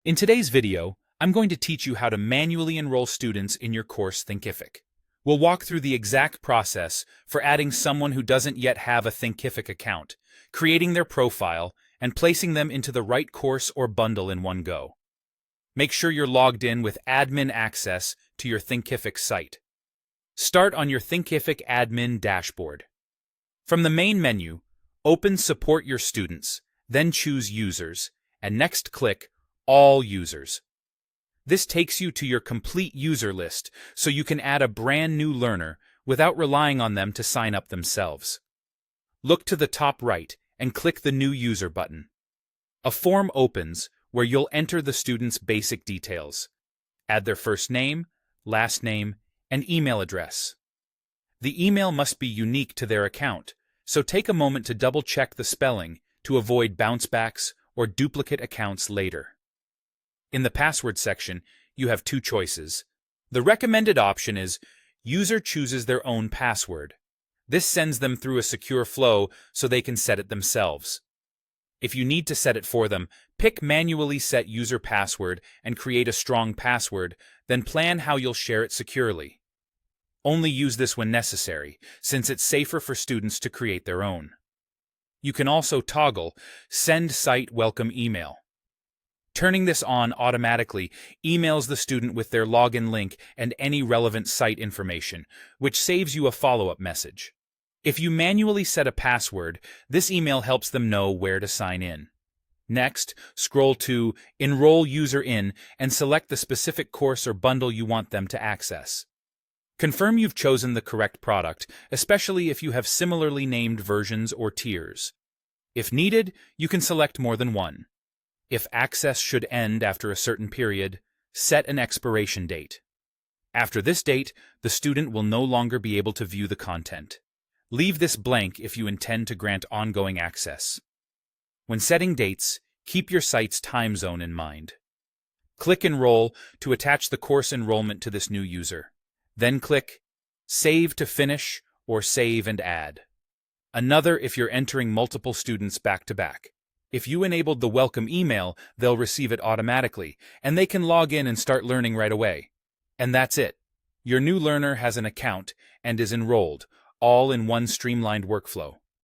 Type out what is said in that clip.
In today's video, I'm going to teach you how to manually enroll students in your Course Thinkific. We'll walk through the exact process for adding someone who doesn't yet have a Thinkific account, creating their profile, and placing them into the right course or bundle in one go. Make sure you're logged in with admin access to your Thinkific site. Start on your Thinkific admin dashboard. From the main menu, open Support Your Students, then choose Users, and next click All Users. This takes you to your complete user list, so you can add a brand new learner without relying on them to sign up themselves. Look to the top right and click the New User button. A form opens where you'll enter the student's basic details. Add their first name, last name, and email address. The email must be unique to their account, so take a moment to double-check the spelling to avoid bounce-backs or duplicate accounts later. In the password section, you have two choices. The recommended option is user chooses their own password. This sends them through a secure flow so they can set it themselves. If you need to set it for them, pick Manually Set User Password and create a strong password, then plan how you'll share it securely. Only use this when necessary, since it's safer for students to create their own. You can also toggle Send Site Welcome Email. Turning this on automatically emails the student with their login link and any relevant site information, which saves you a follow-up message. If you manually set a password, this email helps them know where to sign in. Next, scroll to Enroll User In and select the specific course or bundle you want them to access. Confirm you've chosen the correct product, especially if you have similarly named versions or tiers. If needed, you can select more than one. If access should end after a certain period, set an expiration date. After this date, the student will no longer be able to view the content. Leave this blank if you intend to grant ongoing access. When setting dates, keep your site's time zone in mind. Click Enroll to attach the course enrollment to this new user. Then click Save to finish or Save and add. Another if you're entering multiple students back-to-back. If you enabled the welcome email, they'll receive it automatically, and they can log in and start learning right away. And that's it. Your new learner has an account and is enrolled, all in one streamlined workflow.